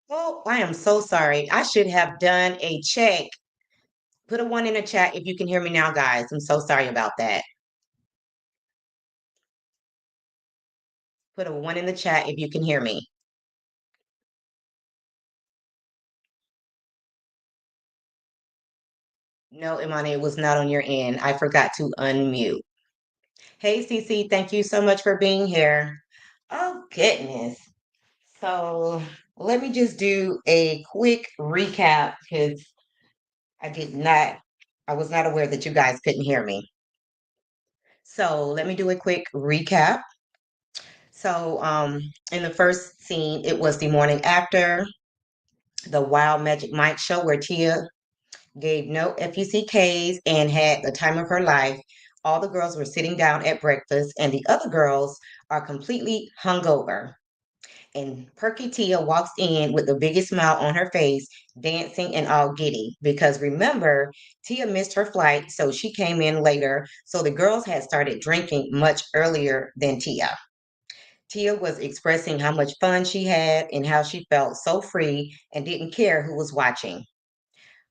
Oh, I am so sorry. I should have done a check. Put a one in the chat if you can hear me now, guys. I'm so sorry about that. Put a one in the chat if you can hear me. No, Imani, it was not on your end. I forgot to unmute. Hey, Cece, thank you so much for being here. Oh, goodness. So let me just do a quick recap because I did not, I was not aware that you guys couldn't hear me. So let me do a quick recap. So in the first scene, it was the morning after the Wild Magic Mike show where Tia gave no FUCKs and had the time of her life. All the girls were sitting down at breakfast, and the other girls are completely hungover. And Perky Tia walks in with the biggest smile on her face, dancing and all giddy. Because remember, Tia missed her flight, so she came in later. So the girls had started drinking much earlier than Tia. Tia was expressing how much fun she had and how she felt so free and didn't care who was watching.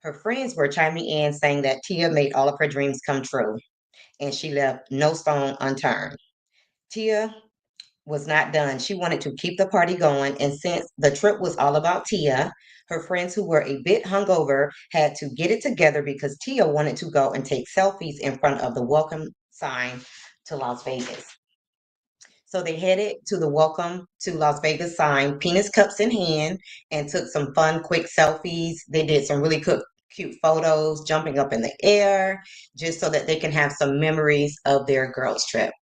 Her friends were chiming in saying that Tia made all of her dreams come true and she left no stone unturned. Tia was not done. She wanted to keep the party going, and since the trip was all about Tia, her friends who were a bit hungover had to get it together because Tia wanted to go and take selfies in front of the welcome sign to Las Vegas. So they headed to the Welcome to Las Vegas sign, penis cups in hand, and took some fun, quick selfies. They did some really cute photos, jumping up in the air, just so that they can have some memories of their girls' trip.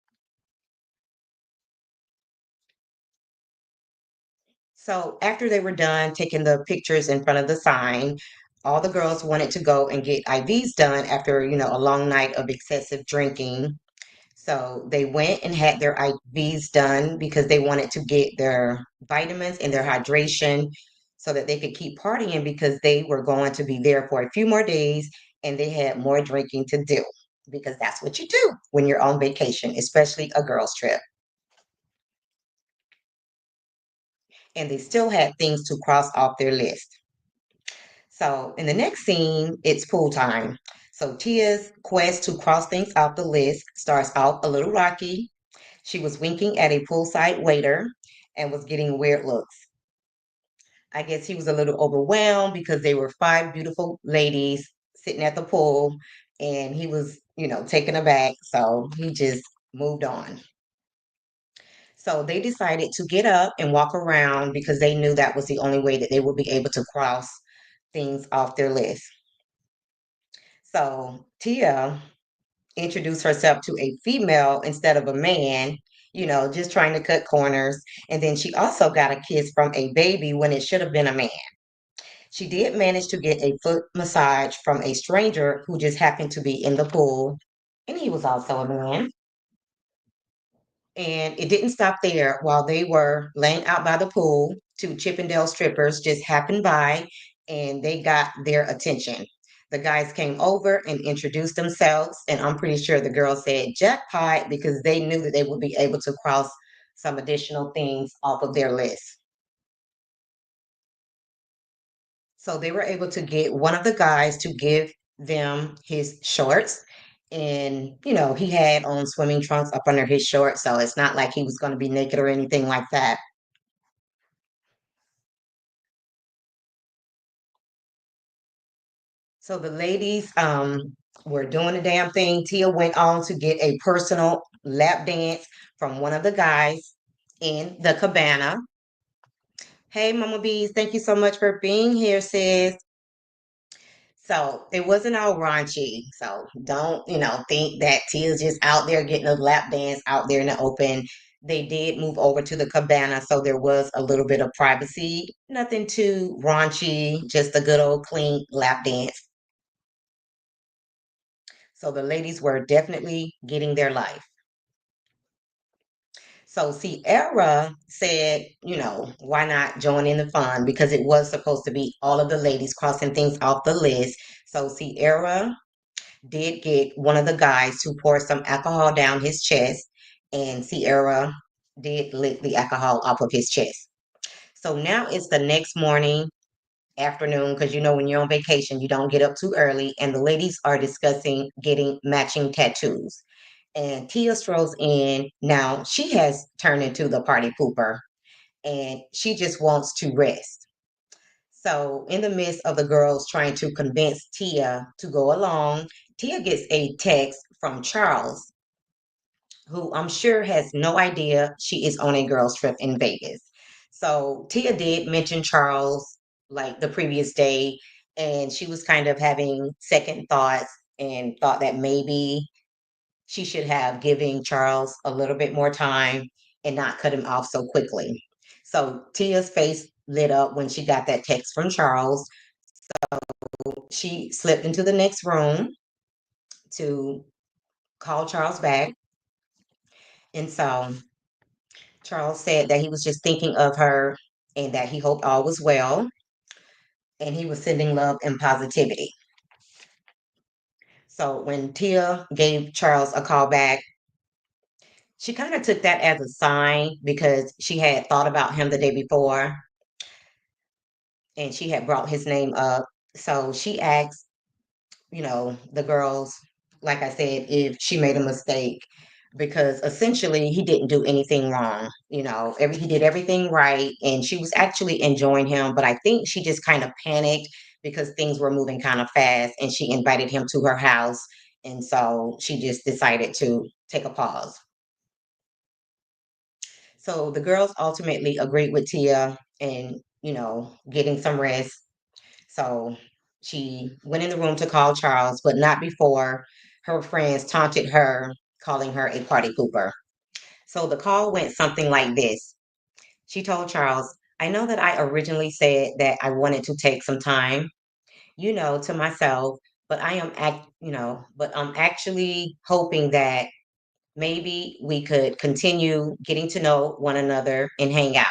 So after they were done taking the pictures in front of the sign, all the girls wanted to go and get IVs done after, a long night of excessive drinking. So they went and had their IVs done because they wanted to get their vitamins and their hydration so that they could keep partying because they were going to be there for a few more days and they had more drinking to do because that's what you do when you're on vacation, especially a girls' trip. And they still had things to cross off their list. So in the next scene, it's pool time. So Tia's quest to cross things off the list starts off a little rocky. She was winking at a poolside waiter and was getting weird looks. I guess he was a little overwhelmed because they were five beautiful ladies sitting at the pool and he was, taken aback. So he just moved on. So they decided to get up and walk around because they knew that was the only way that they would be able to cross things off their list. So Tia introduced herself to a female instead of a man, just trying to cut corners. And then she also got a kiss from a baby when it should have been a man. She did manage to get a foot massage from a stranger who just happened to be in the pool, and he was also a man. And it didn't stop there. While they were laying out by the pool, two Chippendale strippers just happened by and they got their attention. The guys came over and introduced themselves, and I'm pretty sure the girls said jackpot because they knew that they would be able to cross some additional things off of their list. So they were able to get one of the guys to give them his shorts. And, he had on swimming trunks up under his shorts. So it's not like he was going to be naked or anything like that. So the ladies were doing the damn thing. Tia went on to get a personal lap dance from one of the guys in the cabana. Hey, Mama Bees, thank you so much for being here, sis. So it wasn't all raunchy. So don't, think that Tia's just out there getting a lap dance out there in the open. They did move over to the cabana, so there was a little bit of privacy. Nothing too raunchy, just a good old clean lap dance. So the ladies were definitely getting their life. So Sierra said, why not join in the fun? Because it was supposed to be all of the ladies crossing things off the list. So Sierra did get one of the guys to pour some alcohol down his chest, and Sierra did lick the alcohol off of his chest. So now it's the next morning, afternoon, because you know when you're on vacation, you don't get up too early, and the ladies are discussing getting matching tattoos. And Tia strolls in. Now she has turned into the party pooper and she just wants to rest. So, in the midst of the girls trying to convince Tia to go along, Tia gets a text from Charles, who I'm sure has no idea she is on a girls' trip in Vegas. So, Tia did mention Charles like the previous day, and she was kind of having second thoughts and thought that maybe she should have given Charles a little bit more time and not cut him off so quickly. So Tia's face lit up when she got that text from Charles. She slipped into the next room to call Charles back. And so Charles said that he was just thinking of her and that he hoped all was well and he was sending love and positivity. So when Tia gave Charles a call back, she kind of took that as a sign because she had thought about him the day before and she had brought his name up. So she asked, the girls, like I said, if she made a mistake because essentially he didn't do anything wrong. He did everything right and she was actually enjoying him, but I think she just kind of panicked because things were moving kind of fast and she invited him to her house. And so she just decided to take a pause. So the girls ultimately agreed with Tia and, getting some rest. So she went in the room to call Charles, but not before her friends taunted her, calling her a party pooper. So the call went something like this. She told Charles, I know that I originally said that I wanted to take some time, to myself, but but I'm actually hoping that maybe we could continue getting to know one another and hang out.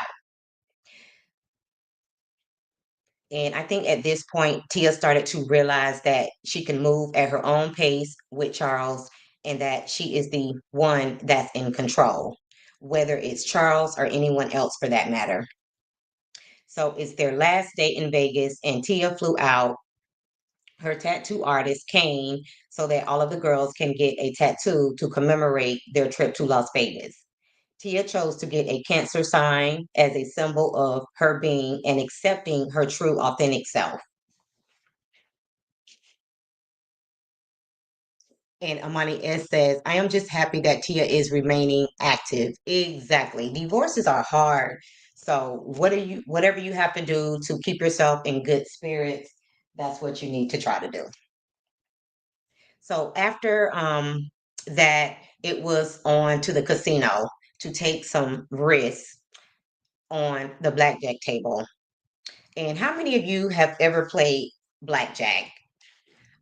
And I think at this point, Tia started to realize that she can move at her own pace with Charles and that she is the one that's in control, whether it's Charles or anyone else for that matter. So it's their last day in Vegas, and Tia flew out. Her tattoo artist came so that all of the girls can get a tattoo to commemorate their trip to Las Vegas. Tia chose to get a cancer sign as a symbol of her being and accepting her true, authentic self. And Amani S says, I am just happy that Tia is remaining active. Exactly. Divorces are hard. So whatever you have to do to keep yourself in good spirits, that's what you need to try to do. So after that, it was on to the casino to take some risks on the blackjack table. And how many of you have ever played blackjack?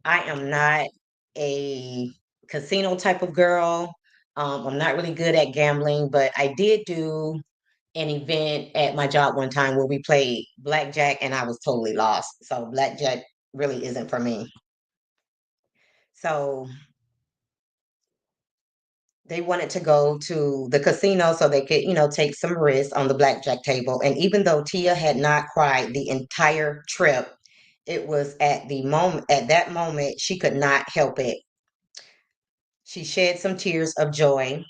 I am not a casino type of girl. I'm not really good at gambling, but I did do an event at my job one time where we played blackjack and I was totally lost. So blackjack really isn't for me. So they wanted to go to the casino so they could, take some risks on the blackjack table. And even though Tia had not cried the entire trip, it was at that moment, she could not help it. She shed some tears of joy.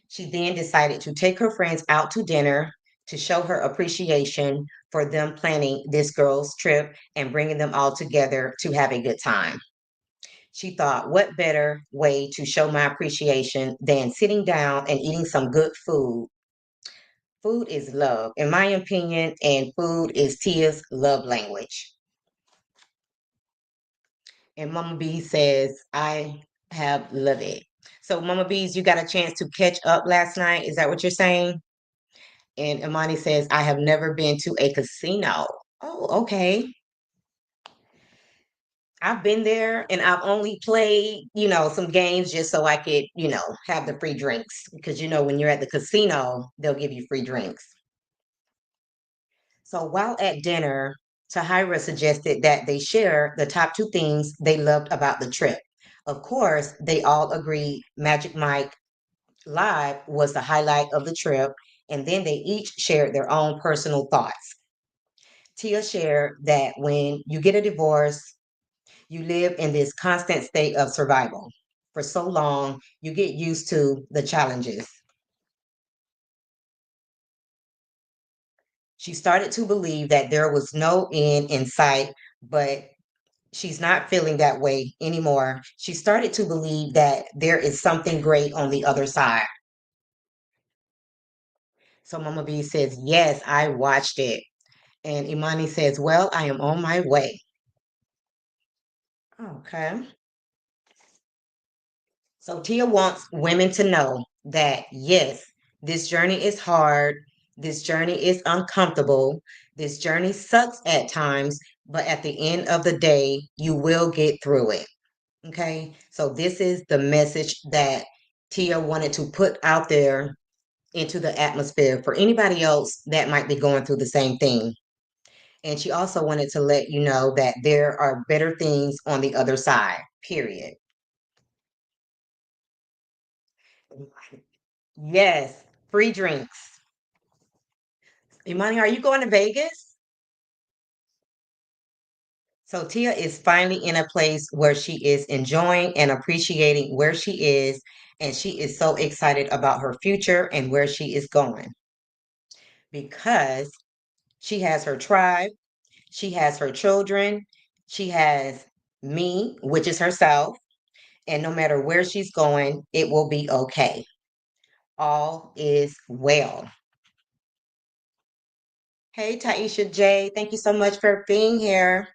She then decided to take her friends out to dinner to show her appreciation for them planning this girls' trip and bringing them all together to have a good time. She thought, what better way to show my appreciation than sitting down and eating some good food? Food is love, in my opinion, and food is Tia's love language. And Mama B says, I have loved it. So, Mama B's, you got a chance to catch up last night. Is that what you're saying? And Imani says, I have never been to a casino. Oh, okay. I've been there and I've only played, some games just so I could, have the free drinks. Because, when you're at the casino, they'll give you free drinks. So while at dinner, Tahira suggested that they share the top two things they loved about the trip. Of course, they all agreed Magic Mike Live was the highlight of the trip, and then they each shared their own personal thoughts. Tia shared that when you get a divorce, you live in this constant state of survival. For so long, you get used to the challenges. She started to believe that there was no end in sight, but she's not feeling that way anymore. She started to believe that there is something great on the other side. So Mama B says, yes, I watched it. And Imani says, well, I am on my way. Okay. So Tia wants women to know that yes, this journey is hard, this journey is uncomfortable, this journey sucks at times, but at the end of the day, you will get through it. Okay? So this is the message that Tia wanted to put out there into the atmosphere for anybody else that might be going through the same thing. And she also wanted to let you know that there are better things on the other side, period. Yes, free drinks. Imani, are you going to Vegas? So Tia is finally in a place where she is enjoying and appreciating where she is, and she is so excited about her future and where she is going because she has her tribe, she has her children, she has me, which is herself, and no matter where she's going, it will be okay. All is well. Hey, Taisha J, thank you so much for being here.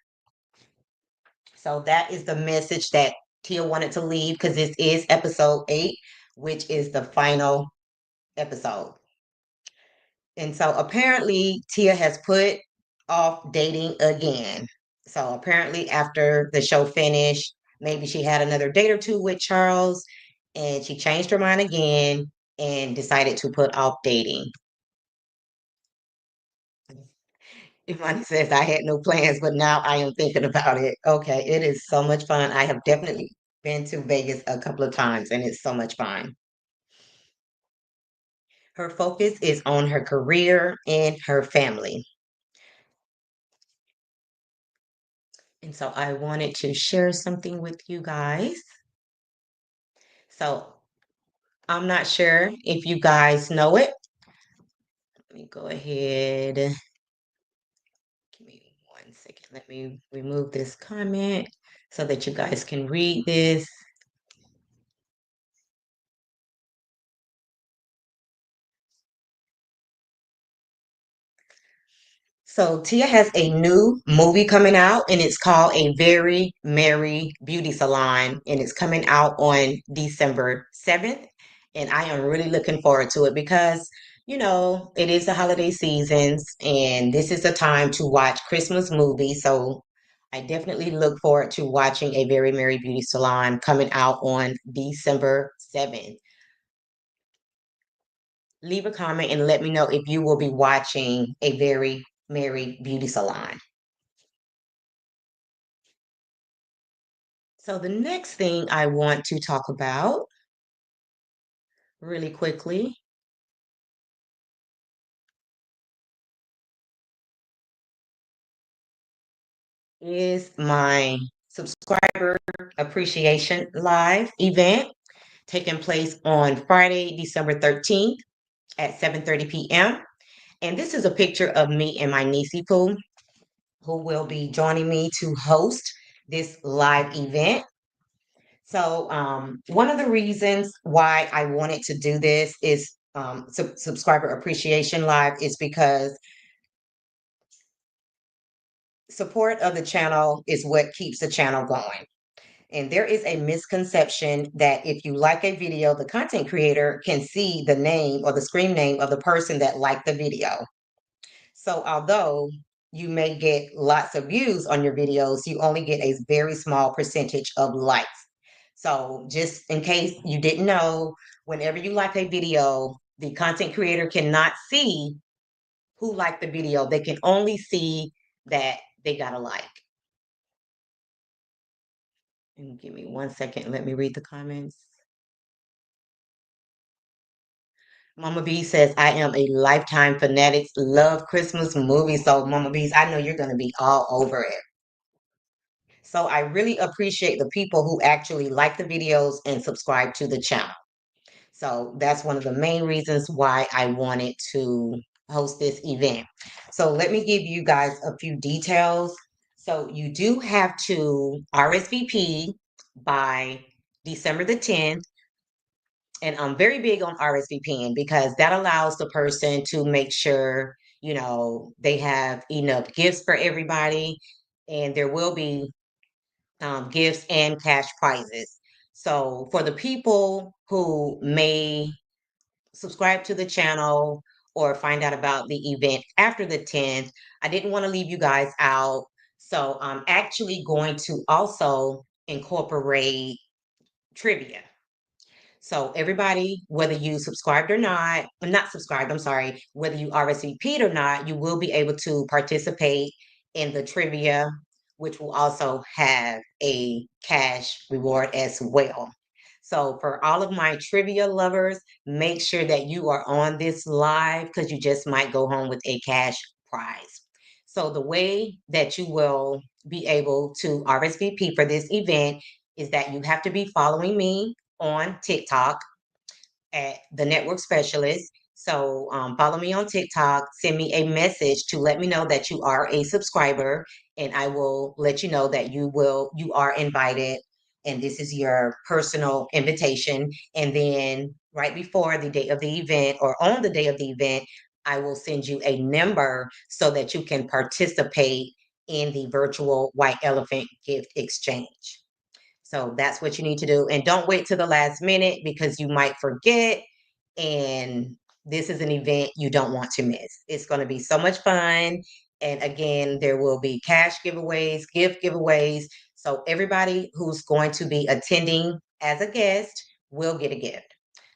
So that is the message that Tia wanted to leave because this is episode 8, which is the final episode. And so apparently Tia has put off dating again. So apparently after the show finished, maybe she had another date or two with Charles and she changed her mind again and decided to put off dating. Imani says, I had no plans, but now I am thinking about it. Okay, it is so much fun. I have definitely been to Vegas a couple of times and it's so much fun. Her focus is on her career and her family. And so I wanted to share something with you guys. So I'm not sure if you guys know it. Let me go ahead. Give me 1 second. Let me remove this comment so that you guys can read this. So Tia has a new movie coming out and it's called A Very Merry Beauty Salon and it's coming out on December 7th. And I am really looking forward to it because, it is the holiday seasons and this is a time to watch Christmas movies. So I definitely look forward to watching A Very Merry Beauty Salon coming out on December 7th. Leave a comment and let me know if you will be watching A Very Merry Beauty Salon. So the next thing I want to talk about really quickly is my subscriber appreciation live event taking place on Friday, December 13th at 7:30 p.m. And this is a picture of me and my niecey Pooh, who will be joining me to host this live event. So, one of the reasons why I wanted to do this is subscriber appreciation live is because support of the channel is what keeps the channel going. And there is a misconception that if you like a video, the content creator can see the name or the screen name of the person that liked the video. So although you may get lots of views on your videos, you only get a very small percentage of likes. So just in case you didn't know, whenever you like a video, the content creator cannot see who liked the video. They can only see that they got a like. And give me 1 second. Let me read the comments. Mama B says, I am a lifetime fanatic, love Christmas movies. So, Mama B's, I know you're going to be all over it. So, I really appreciate the people who actually like the videos and subscribe to the channel. So, that's one of the main reasons why I wanted to host this event. So, let me give you guys a few details. So, you do have to RSVP by December the 10th. And I'm very big on RSVPing because that allows the person to make sure, they have enough gifts for everybody. And there will be gifts and cash prizes. So for the people who may subscribe to the channel or find out about the event after the 10th, I didn't want to leave you guys out. So I'm actually going to also incorporate trivia. So everybody, whether you subscribed or not subscribed, I'm sorry, whether you RSVP'd or not, you will be able to participate in the trivia, which will also have a cash reward as well. So for all of my trivia lovers, make sure that you are on this live because you just might go home with a cash prize. So the way that you will be able to RSVP for this event is that you have to be following me on TikTok at the network specialist. So follow me on TikTok, send me a message to let me know that you are a subscriber, and I will let you know that you are invited, and this is your personal invitation. And then right before the day of the event or on the day of the event, I will send you a number so that you can participate in the virtual white elephant gift exchange. So that's what you need to do. And don't wait till the last minute because you might forget. And this is an event you don't want to miss. It's going to be so much fun. And again, there will be cash giveaways, gift giveaways. So everybody who's going to be attending as a guest will get a gift.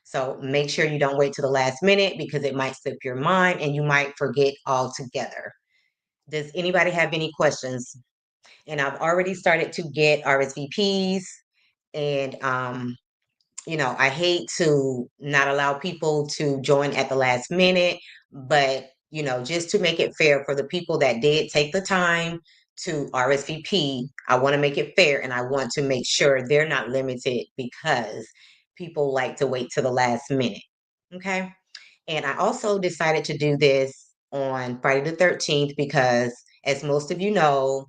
So make sure you don't wait till the last minute because it might slip your mind and you might forget altogether. Does anybody have any questions? And I've already started to get RSVPs. And I hate to not allow people to join at the last minute, but just to make it fair for the people that did take the time to RSVP, I want to make it fair and I want to make sure they're not limited because people like to wait to the last minute. Okay. And I also decided to do this on Friday the 13th because, as most of you know,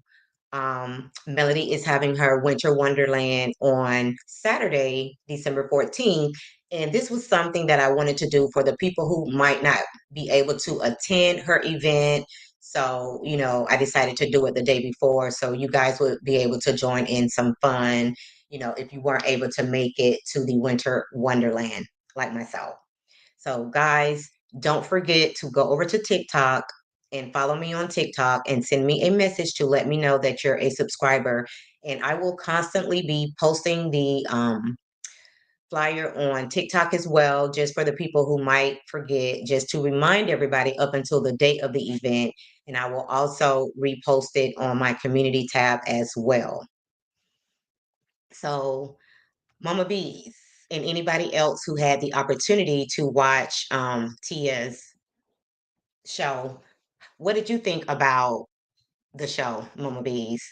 Melody is having her Winter Wonderland on Saturday, December 14th. And this was something that I wanted to do for the people who might not be able to attend her event. So, I decided to do it the day before so you guys would be able to join in some fun, if you weren't able to make it to the Winter Wonderland like myself. So, guys, don't forget to go over to TikTok and follow me on TikTok and send me a message to let me know that you're a subscriber. And I will constantly be posting the flyer on TikTok as well, just for the people who might forget, just to remind everybody up until the date of the event. And I will also repost it on my community tab as well. So, Mama Bees and anybody else who had the opportunity to watch Tia's show, what did you think about the show, Mama Bees?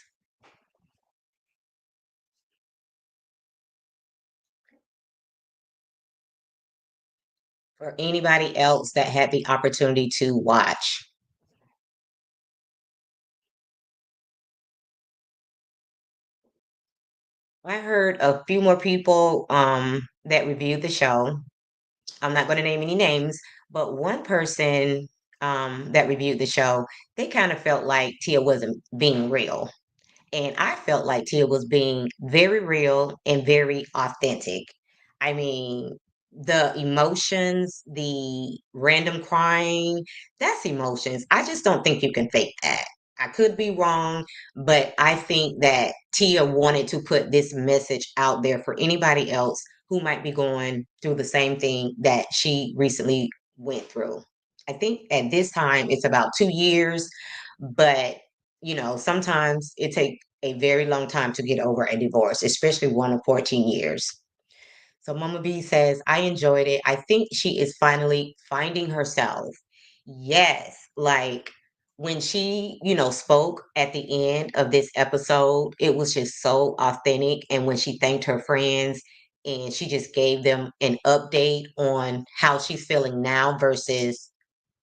For anybody else that had the opportunity to watch? I heard a few more people that reviewed the show. I'm not going to name any names, but one person that reviewed the show, they kind of felt like Tia wasn't being real. And I felt like Tia was being very real and very authentic. I mean, the emotions, the random crying, that's emotions. I just don't think you can fake that. I could be wrong, but I think that Tia wanted to put this message out there for anybody else who might be going through the same thing that she recently went through. I think at this time it's about 2 years, but sometimes it takes a very long time to get over a divorce, especially one of 14 years. So Mama B says, I enjoyed it. I think she is finally finding herself. Yes, like when she, spoke at the end of this episode, it was just so authentic. And when she thanked her friends and she just gave them an update on how she's feeling now versus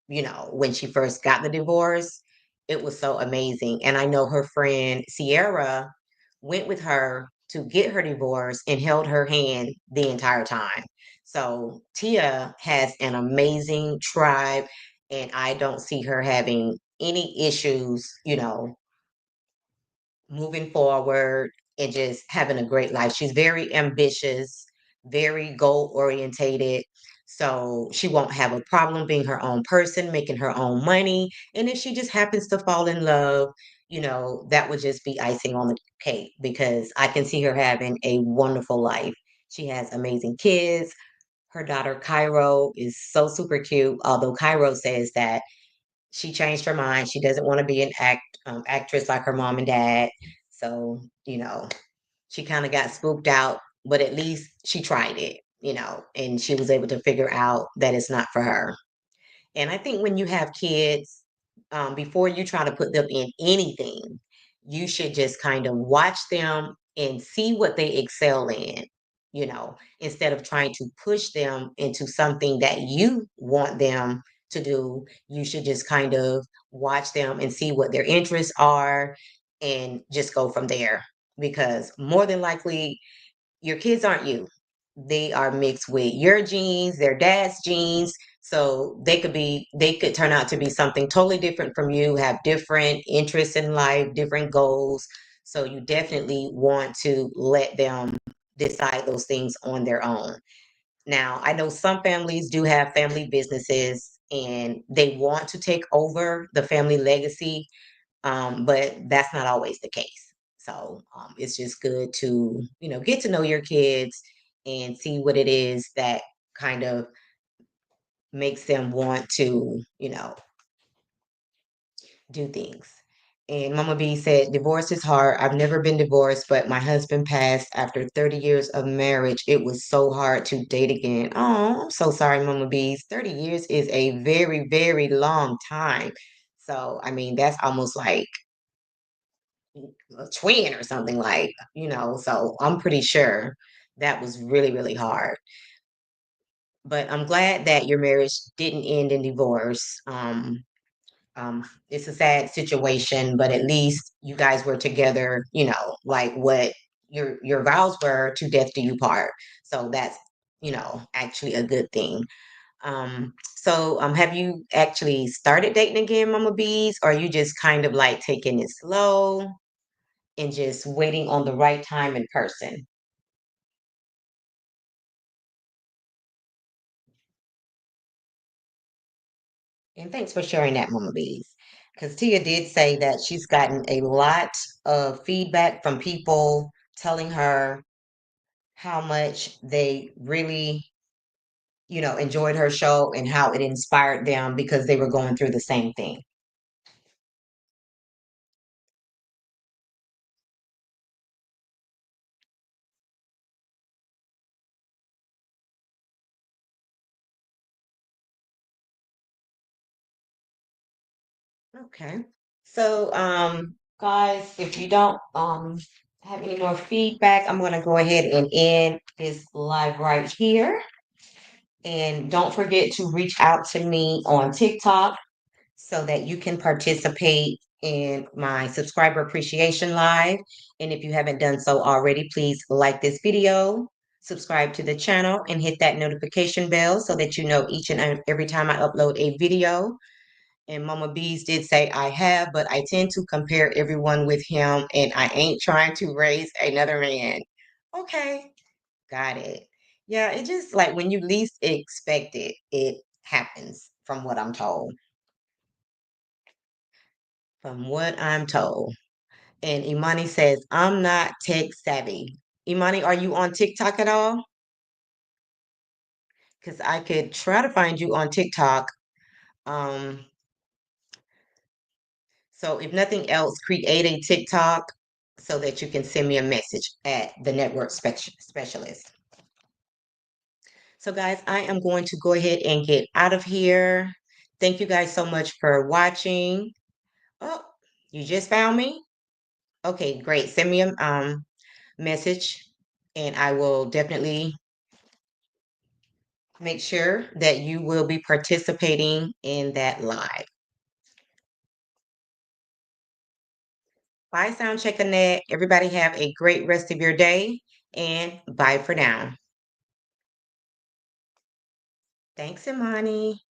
when she first got the divorce, it was so amazing. And I know her friend Sierra went with her to get her divorce and held her hand the entire time. So Tia has an amazing tribe, and I don't see her having any issues, moving forward and just having a great life. She's very ambitious, very goal orientated. So she won't have a problem being her own person, making her own money. And if she just happens to fall in love, that would just be icing on the cake because I can see her having a wonderful life. She has amazing kids. Her daughter Cairo is so super cute, although Cairo says that she changed her mind. She doesn't want to be an actress like her mom and dad. So, she kind of got spooked out, but at least she tried it, and she was able to figure out that it's not for her. And I think when you have kids, before you try to put them in anything, you should just kind of watch them and see what they excel in, instead of trying to push them into something that you want them to do. You should just kind of watch them and see what their interests are and just go from there. Because more than likely, your kids aren't you. They are mixed with your genes, their dad's genes. So they could turn out to be something totally different from you, have different interests in life, different goals. So you definitely want to let them decide those things on their own. Now, I know some families do have family businesses and they want to take over the family legacy, but that's not always the case. So it's just good to, get to know your kids and see what it is that kind of makes them want to, do things. And Mama B said, divorce is hard. I've never been divorced, but my husband passed after 30 years of marriage. It was so hard to date again. Oh, I'm so sorry, Mama B. 30 years is a very, very long time. So, I mean, that's almost like a twin or something like, so I'm pretty sure that was really, really hard. But I'm glad that your marriage didn't end in divorce. It's a sad situation, but at least you guys were together, like what your vows were to death do you part. So that's, actually a good thing. So have you actually started dating again, Mama Bees, or are you just kind of like taking it slow and just waiting on the right time in person? And thanks for sharing that, Mama Bees. Because Tia did say that she's gotten a lot of feedback from people telling her how much they really, enjoyed her show and how it inspired them because they were going through the same thing. Okay. So, guys, if you don't have any more feedback, I'm gonna go ahead and end this live right here. And don't forget to reach out to me on TikTok so that you can participate in my subscriber appreciation live. And if you haven't done so already, please like this video, subscribe to the channel, and hit that notification bell so that you know each and every time I upload a video. And Mama Bees did say I have, but I tend to compare everyone with him, and I ain't trying to raise another man. Okay, got it. Yeah, it just like when you least expect it, it happens from what I'm told. From what I'm told. And Imani says, I'm not tech savvy. Imani, are you on TikTok at all? Because I could try to find you on TikTok. Um, so if nothing else, create a TikTok so that you can send me a message at the network specialist. So, guys, I am going to go ahead and get out of here. Thank you guys so much for watching. Oh, you just found me? Okay, great. Send me a message and I will definitely make sure that you will be participating in that live. Bye, Sound Check Annette. Everybody have a great rest of your day and bye for now. Thanks, Imani.